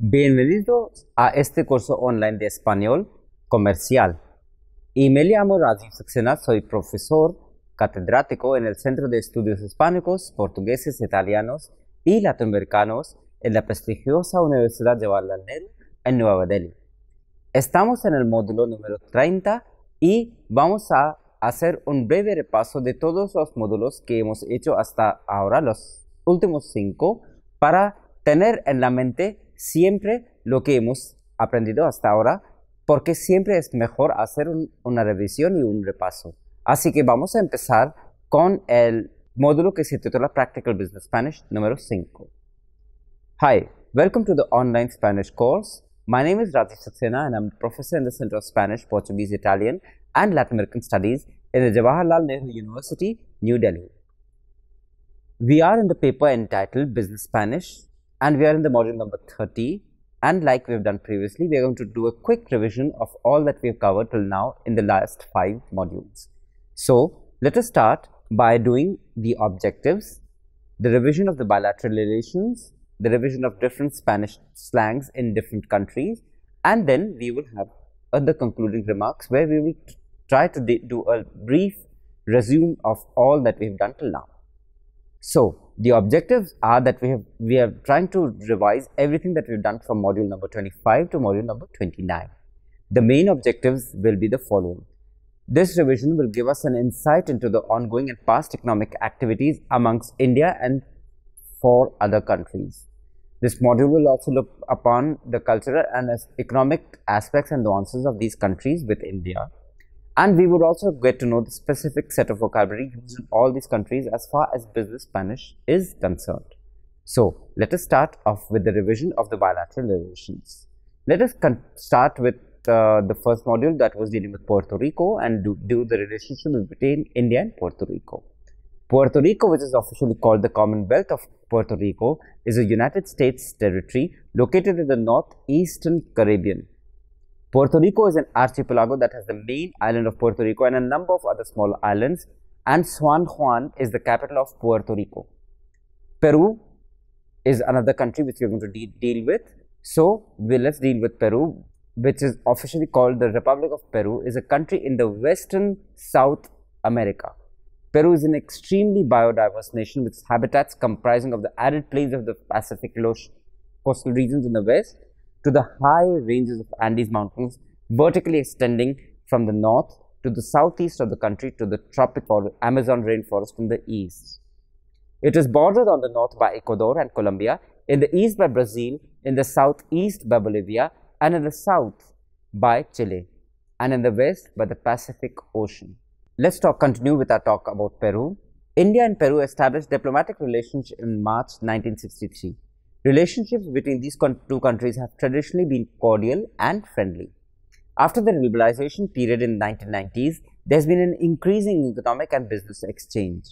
Bienvenidos a este curso online de español comercial. Y me llamo Rajiv Saxena, soy profesor catedrático en el Centro de Estudios Hispánicos, Portugueses, Italianos y Latinoamericanos en la prestigiosa Universidad Jawaharlal Nehru en Nueva Delhi. Estamos en el módulo número 30 y vamos a hacer un breve repaso de todos los módulos que hemos hecho hasta ahora, los últimos 5, para tener en la mente siempre lo que hemos aprendido hasta ahora, porque siempre es mejor hacer una revisión y un repaso. Así que vamos a empezar con el módulo que se titula Practical Business Spanish número 5. Hi, welcome to the online Spanish course. My name is Rajiv Saxena and I'm a professor in the Center of Spanish, Portuguese, Italian and Latin American Studies in the Jawaharlal Nehru University, New Delhi. We are in the paper entitled Business Spanish and we are in the module number 30, and like we have done previously, we are going to do a quick revision of all that we have covered till now in the last 5 modules. So let us start by doing the objectives, the revision of the bilateral relations, the revision of different Spanish slangs in different countries, and then we will have other concluding remarks where we will try to do a brief resume of all that we have done till now. So the objectives are that we are trying to revise everything that we've done from module number 25 to module number 29. The main objectives will be the following. This revision will give us an insight into the ongoing and past economic activities amongst India and 4 other countries. This module will also look upon the cultural and economic aspects and nuances of these countries with India. And we would also get to know the specific set of vocabulary used in all these countries as far as business Spanish is concerned. So, let us start off with the revision of the bilateral relations. Let us start with the first module that was dealing with Puerto Rico and do the relationship between India and Puerto Rico. Puerto Rico, which is officially called the Commonwealth of Puerto Rico, is a United States territory located in the northeastern Caribbean. Puerto Rico is an archipelago that has the main island of Puerto Rico and a number of other small islands, and San Juan is the capital of Puerto Rico. Peru is another country which we are going to deal with. So, let's deal with Peru, which is officially called the Republic of Peru, is a country in the western South America. Peru is an extremely biodiverse nation with habitats comprising of the arid plains of the Pacific coastal regions in the west to the high ranges of Andes Mountains, vertically extending from the north to the southeast of the country to the tropical Amazon rainforest in the east. It is bordered on the north by Ecuador and Colombia, in the east by Brazil, in the southeast by Bolivia, and in the south by Chile, and in the west by the Pacific Ocean. Let's continue with our talk about Peru. India and Peru established diplomatic relations in March 1963. Relationships between these 2 countries have traditionally been cordial and friendly. After the liberalization period in the 1990s, there has been an increasing economic and business exchange.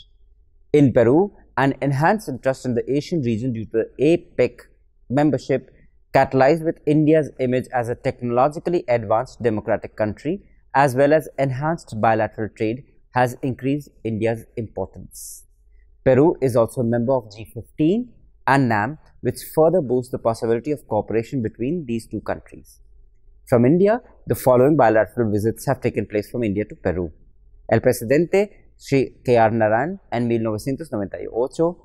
In Peru, an enhanced interest in the Asian region due to APEC membership, catalyzed with India's image as a technologically advanced democratic country, as well as enhanced bilateral trade, has increased India's importance. Peru is also a member of G15 and NAM, which further boosts the possibility of cooperation between these 2 countries. From India, the following bilateral visits have taken place from India to Peru. El presidente Sri K.R. Narayan en 1998,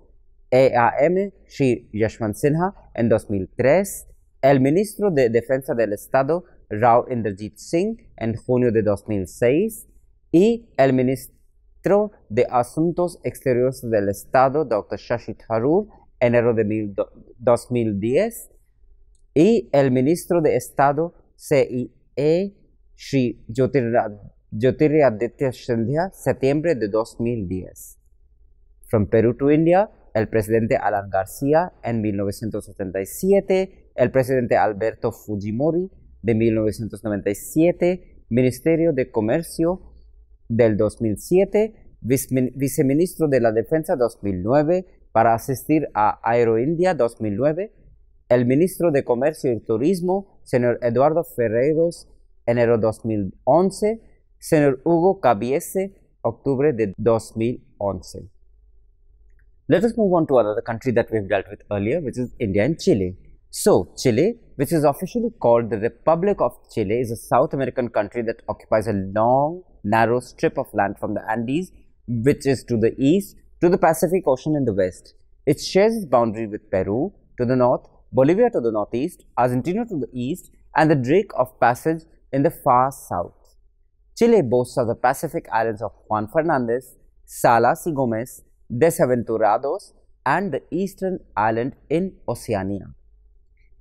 EAM Sri Yashwant Sinha en 2003, el ministro de Defensa del Estado Rao Inderjit Singh en junio de 2006 y el ministro de Asuntos Exteriores del Estado Dr. Shashi Tharoor enero de 2010 y el ministro de Estado CIE Shri Jyotiraditya Scindia septiembre de 2010. From Peru to India, el presidente Alan García en 1987, el presidente Alberto Fujimori de 1997, Ministerio de Comercio del 2007, viceministro de la Defensa 2009, para asistir a Aeroindia 2009, el ministro de Comercio y Turismo, señor Eduardo Ferreiros, enero 2011, señor Hugo Cabiese, octubre de 2011. Let us move on to another country that we have dealt with earlier, which is India and Chile. So, Chile, which is officially called the Republic of Chile, is a South American country that occupies a long, narrow strip of land from the Andes, which is to the east, to the Pacific Ocean in the west. It shares its boundary with Peru to the north, Bolivia to the northeast, Argentina to the east, and the Drake of Passage in the far south. Chile boasts of the Pacific islands of Juan Fernandez, Salas y Gomez, Desaventurados, and the eastern island in Oceania.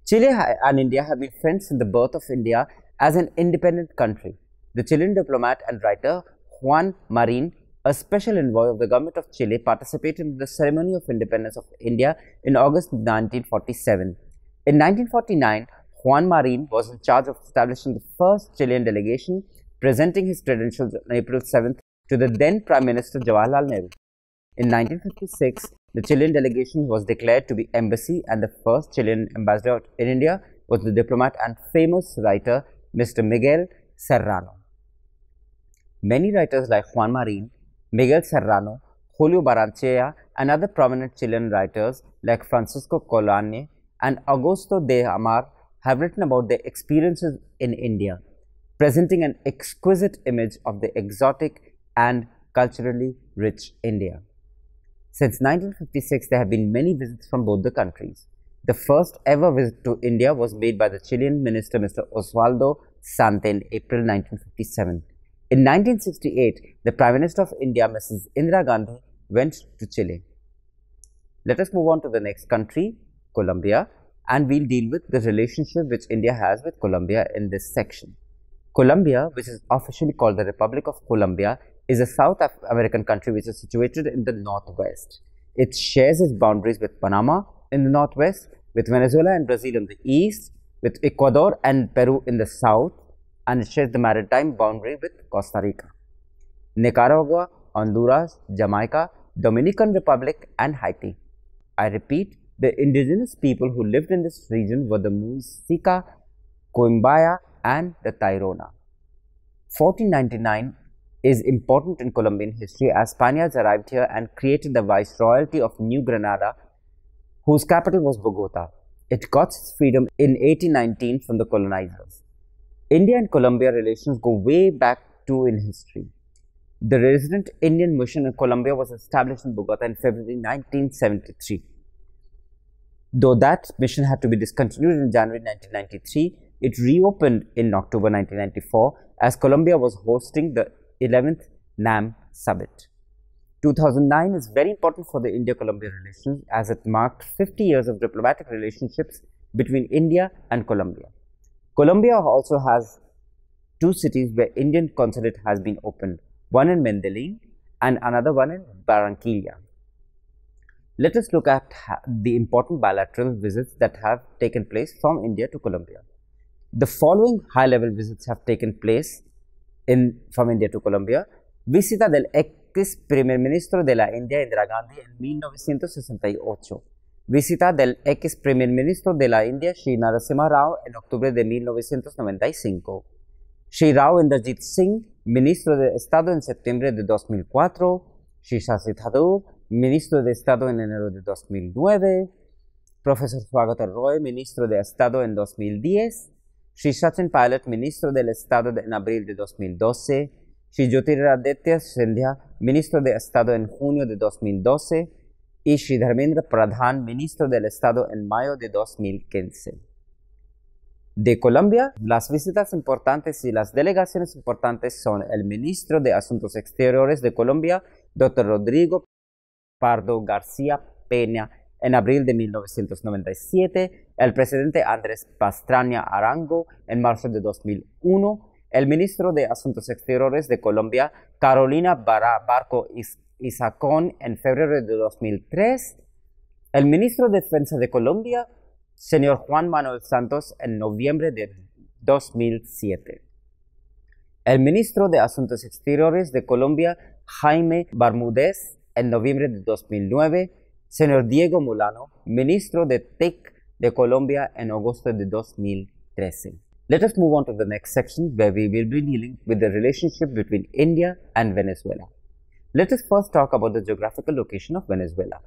Chile and India have been friends since the birth of India as an independent country. The Chilean diplomat and writer Juan Marin, a special envoy of the government of Chile, participated in the ceremony of independence of India in August 1947. In 1949, Juan Marin was in charge of establishing the first Chilean delegation, presenting his credentials on April 7th to the then Prime Minister Jawaharlal Nehru. In 1956, the Chilean delegation was declared to be embassy, and the first Chilean ambassador in India was the diplomat and famous writer Mr. Miguel Serrano. Many writers like Juan Marin, Miguel Serrano, Julio Barranchea, and other prominent Chilean writers like Francisco Colane and Augusto de Amar have written about their experiences in India, presenting an exquisite image of the exotic and culturally rich India. Since 1956, there have been many visits from both the countries. The first ever visit to India was made by the Chilean minister Mr. Osvaldo Sante in April 1957. In 1968, the Prime Minister of India, Mrs. Indira Gandhi, went to Chile. Let us move on to the next country, Colombia, and we'll deal with the relationship which India has with Colombia in this section. Colombia, which is officially called the Republic of Colombia, is a South American country which is situated in the northwest. It shares its boundaries with Panama in the northwest, with Venezuela and Brazil in the east, with Ecuador and Peru in the south, and it shares the maritime boundary with Costa Rica, Nicaragua, Honduras, Jamaica, Dominican Republic, and Haiti. I repeat, the indigenous people who lived in this region were the Muisca, Coimbaya, and the Tairona. 1499 is important in Colombian history as Spaniards arrived here and created the Viceroyalty of New Granada, whose capital was Bogota. It got its freedom in 1819 from the colonizers. India and Colombia relations go way back too in history. The resident Indian mission in Colombia was established in Bogota in February 1973. Though that mission had to be discontinued in January 1993, it reopened in October 1994 as Colombia was hosting the 11th NAM Summit. 2009 is very important for the India-Colombia relations as it marked 50 years of diplomatic relationships between India and Colombia. Colombia also has two cities where Indian consulate has been opened, one in Medellin and another one in Barranquilla. Let us look at the important bilateral visits that have taken place from India to Colombia. The following high-level visits have taken place from India to Colombia. Visita del ex primer ministro de la India Indira Gandhi en 1968. Visita del ex primer ministro de la India Shri Narasimha Rao en octubre de 1995. Shri Rao Inderjit Singh, ministro de Estado en septiembre de 2004. Shri Shashi Thakur, ministro de Estado en enero de 2009. Profesor Swagatar Roy, ministro de Estado en 2010. Shri Sachin Pilot, ministro del Estado en abril de 2012. Shri Jyotiraditya Scindia, ministro de Estado en junio de 2012. Y Shri Dharmendra Pradhan, ministro del Estado en mayo de 2015. De Colombia, las visitas importantes y las delegaciones importantes son el ministro de Asuntos Exteriores de Colombia, Dr. Rodrigo Pardo García Peña, en abril de 1997, el presidente Andrés Pastrana Arango en marzo de 2001, el ministro de Asuntos Exteriores de Colombia, Carolina Barco Isacón, en febrero de 2003, el ministro de Defensa de Colombia, señor Juan Manuel Santos, en noviembre de 2007. El ministro de Asuntos Exteriores de Colombia, Jaime Bermúdez, en noviembre de 2009, señor Diego Mulano, ministro de TIC de Colombia, en agosto de 2013. Let us move on to the next section where we will be dealing with the relationship between India and Venezuela. Let us first talk about the geographical location of Venezuela.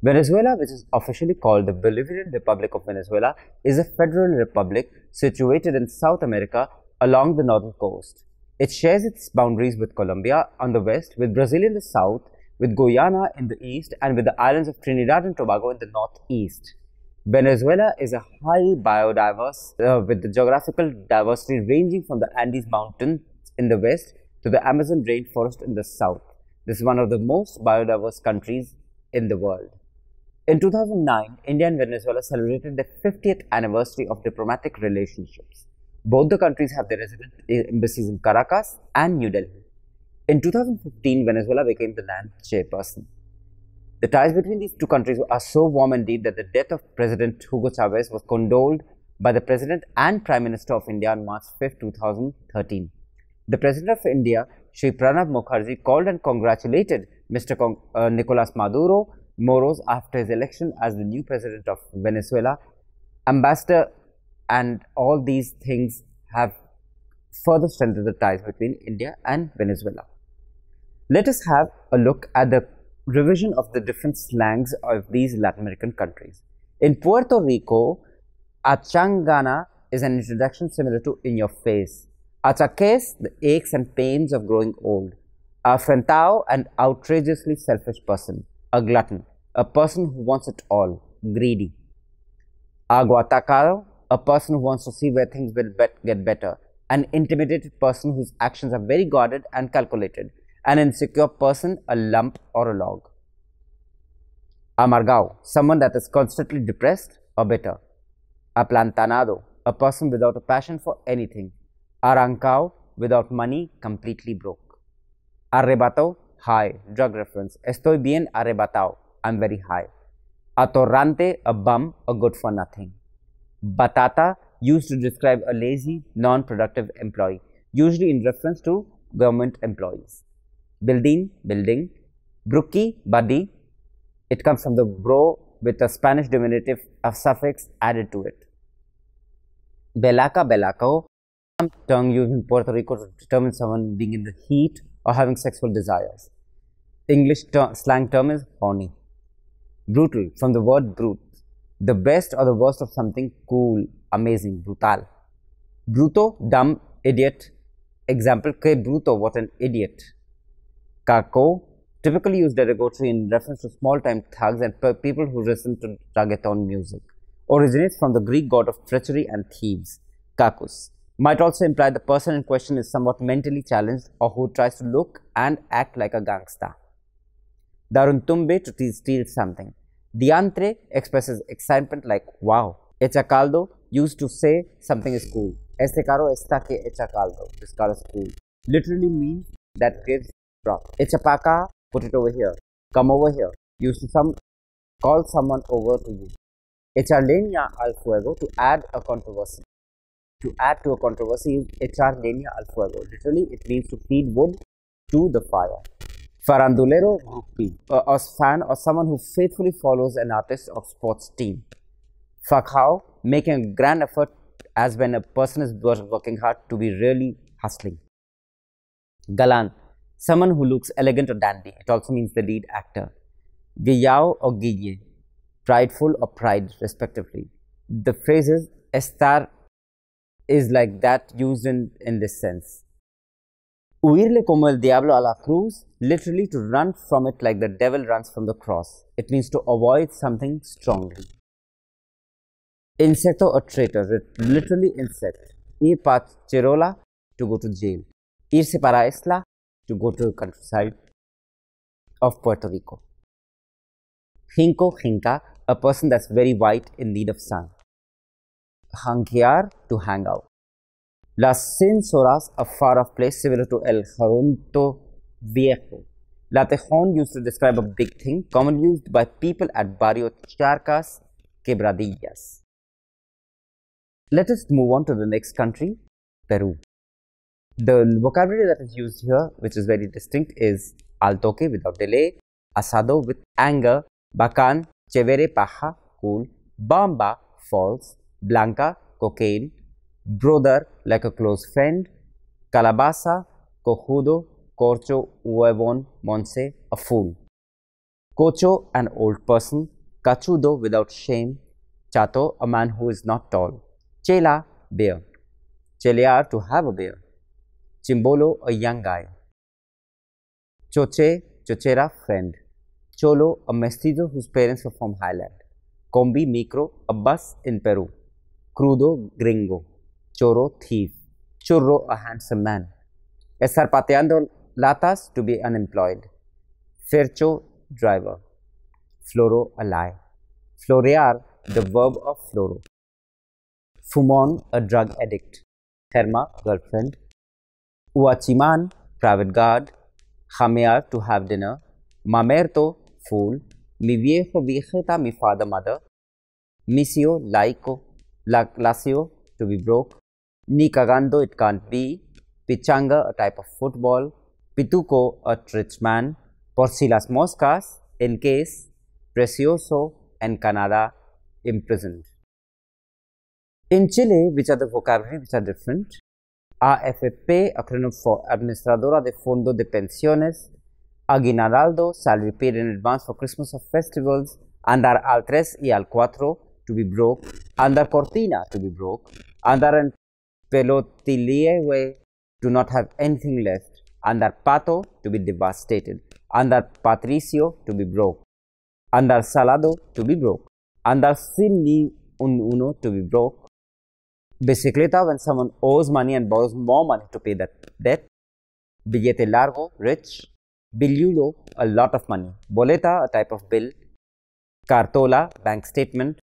Venezuela, which is officially called the Bolivarian Republic of Venezuela, is a federal republic situated in South America along the northern coast. It shares its boundaries with Colombia on the west, with Brazil in the south, with Guyana in the east, and with the islands of Trinidad and Tobago in the northeast. Venezuela is a highly biodiverse, with the geographical diversity ranging from the Andes Mountains in the west to the Amazon rainforest in the south. This is one of the most biodiverse countries in the world. In 2009, India and Venezuela celebrated their 50th anniversary of diplomatic relationships. Both the countries have their resident embassies in Caracas and New Delhi. In 2015, Venezuela became the land chairperson. The ties between these two countries are so warm and deep that the death of President Hugo Chavez was condoled by the President and Prime Minister of India on March 5, 2013. The President of India, Shri Pranab Mukherjee, called and congratulated Mr. Nicolas Maduro Moros after his election as the new President of Venezuela. Ambassador and all these things have further strengthened the ties between India and Venezuela. Let us have a look at the revision of the different slangs of these Latin American countries. In Puerto Rico, achangana is an introduction similar to in your face. Achaques, the aches and pains of growing old. Afrentao, an outrageously selfish person. A glutton, a person who wants it all, greedy. Aguatacado, a person who wants to see where things will get better. An intimidated person whose actions are very guarded and calculated. An insecure person, a lump or a log. Amargao, someone that is constantly depressed or bitter. Aplantanado, a person without a passion for anything. Arrancao, without money, completely broke. Arrebatado, high, drug reference. Estoy bien arrebatado, I'm very high. Atorrante, a bum, a good for nothing. Batata, used to describe a lazy, non-productive employee, usually in reference to government employees. Building, building. Bruki, buddy. It comes from the bro with a Spanish diminutive suffix added to it. Belaca, belaco, term used in Puerto Rico to determine someone being in the heat or having sexual desires. English slang term is horny. Brutal, from the word brute, the best or the worst of something cool, amazing, brutal. Bruto, dumb, idiot. Example, que bruto, what an idiot. Caco, typically used derogatory in reference to small-time thugs and people who listen to reggaeton music. Originates from the Greek god of treachery and thieves, Cacus. Might also imply the person in question is somewhat mentally challenged or who tries to look and act like a gangster. Daruntumbe, to steal something. Diantre expresses excitement like wow. Echa caldo, used to say something is cool. Este caro está que echa caldo. This car is cool. Literally means that gives broth. Echa pa acá, put it over here. Come over here. Used to call someone over to you. Echar leña al fuego, to add a controversy. To add to a controversy is echar leña al fuego. Literally, it means to feed wood to the fire. Farandulero, groupie, a fan or someone who faithfully follows an artist or sports team. Fakhao, making a grand effort as when a person is working hard to be really hustling. Galan, someone who looks elegant or dandy. It also means the lead actor. Guillao or guille, prideful or pride respectively. The phrases estar is like that used in this sense. Huirle como el diablo a la cruz, literally to run from it like the devil runs from the cross. It means to avoid something strongly. Insecto or traitor, literally insect. Ir pa Chirola, to go to jail. Irse para Isla, to go to the countryside of Puerto Rico. Hinco, hinca, a person that's very white in need of sun. Hanquear, to hang out. Las Cinsoras, a far-off place similar to El Jaronto Viejo. La Tejon, used to describe a big thing, commonly used by people at Barrio Charcas, Quebradillas. Let us move on to the next country, Peru. The vocabulary that is used here, which is very distinct, is al toque, without delay, asado, with anger, bacan, chévere, paja, cool, bamba, false, blanca, cocaine, brother, like a close friend, calabaza, cojudo, corcho, huevón, monse, a fool. Cocho, an old person. Cachudo, without shame. Chato, a man who is not tall. Chela, bear. Chelear, to have a bear. Chimbolo, a young guy. Choche, chochera, friend. Cholo, a mestizo whose parents were from Highland. Combi, micro, a bus in Peru. Crudo, gringo. Choro, thief. Churro, a handsome man. Estar pateando latas, to be unemployed. Fercho, driver. Floro, a lie. Florear, the verb of floro. Fumon, a drug addict. Herma, girlfriend. Uachiman, private guard. Jamear, to have dinner. Mamerto, fool. Mi viejo, viejeta, mi father, mother. Misio, laico. Lacio, to be broke. Ni cagando, it can't be. Pichanga, a type of football. Pituco, a rich man. Por si las moscas, in case. Precioso, and Canada, imprisoned. In Chile, which are the vocabulary which are different? AFP, acronym for Administradora de Fondo de Pensiones. Aguinaldo, salary paid in advance for Christmas or festivals. Andar al tres y al cuatro, to be broke. Andar cortina, to be broke. Andar en pelotiliehue, to not have anything left. Andar pato, to be devastated. Andar patricio, to be broke. Andar salado, to be broke. Andar sin ni un uno, to be broke. Bicicleta, when someone owes money and borrows more money to pay that debt. Billete largo, rich. Billulo, a lot of money. Boleta, a type of bill. Cartola, bank statement.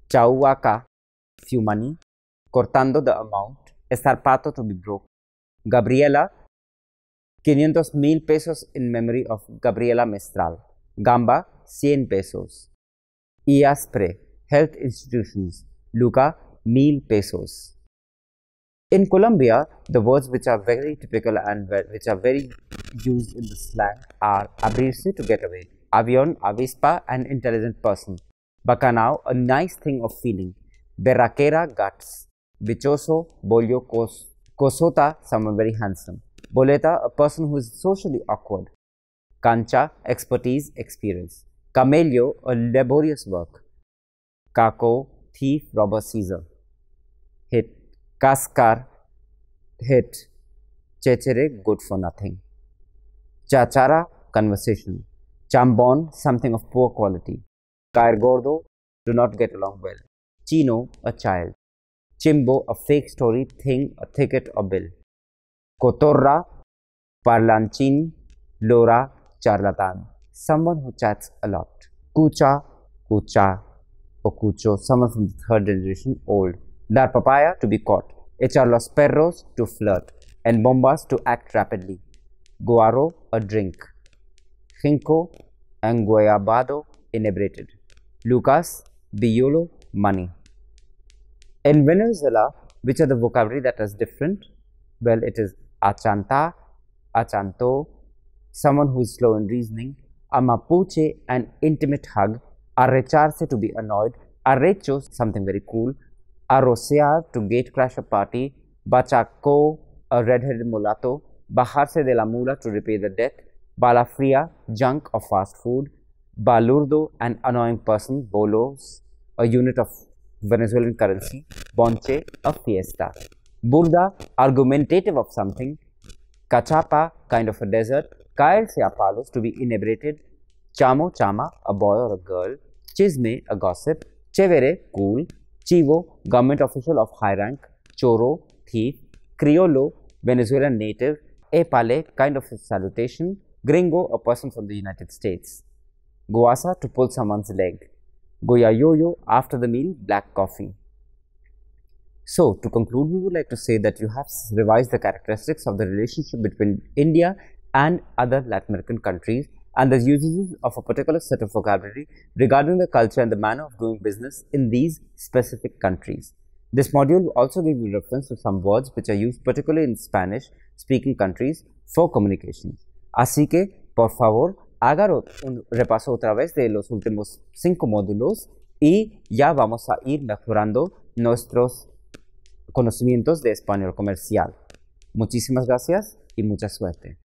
Chauaca, few money. Cortando, the amount. Estarpato, to be broke. Gabriela, 500,000 pesos in memory of Gabriela Mistral. Gamba, 100 pesos. IASPRE, health institutions. Luca, 1,000 pesos. In Colombia, the words which are very typical and which are very used in the slang are abrirse, to get away. Avión, avispa, an intelligent person. Bacanao, a nice thing of feeling. Berraquera, guts. Bichoso, bollo, cosota, someone very handsome. Boleta, a person who is socially awkward. Cancha, expertise, experience. Camello, a laborious work. Caco, thief, robber, Caesar. Hit. Cascar, hit. Chechere, good for nothing. Chachara, conversation. Chambon, something of poor quality. Caer gordo, do not get along well. Chino, a child. Chimbo, a fake story, thing, a ticket or bill. Cotorra, parlanchin. Lora, charlatan, someone who chats a lot. Cucha, cucha, or cucho, someone from the third generation, old. Dar papaya, to be caught. Echar los perros, to flirt. And bombas, to act rapidly. Guaro, a drink. Jinco, enguayabado, inebriated. Lucas, biolo, money. In Venezuela, which are the vocabulary that is different? Well, it is achanta, achanto, someone who is slow in reasoning. A mapuche, an intimate hug. Arrecharse, to be annoyed. Arrecho, something very cool. Arrocear, to gate crash a party. Bachaco, a red-headed mulatto. Bajarse de la mula, to repay the debt. Balafria, junk or fast food. Balurdo, an annoying person. Bolos, a unit of Venezuelan currency. Bonche, a fiesta. Burda, argumentative of something. Cachapa, kind of a desert. Caerse a palos, to be inebriated. Chamo, chama, a boy or a girl. Chisme, a gossip. Chevere, cool. Chivo, government official of high rank. Choro, thief. Criollo, Venezuelan native. Epale, kind of a salutation. Gringo, a person from the United States. Guasa, to pull someone's leg. Goyayoyo, after the meal, black coffee. So, to conclude, we would like to say that you have revised the characteristics of the relationship between India and other Latin American countries and the usages of a particular set of vocabulary regarding the culture and the manner of doing business in these specific countries. This module will also give you reference to some words which are used particularly in Spanish-speaking countries for communications. Así que, por favor, haga un repaso otra vez de los últimos 5 módulos y ya vamos a ir mejorando nuestros conocimientos de español comercial. Muchísimas gracias y mucha suerte.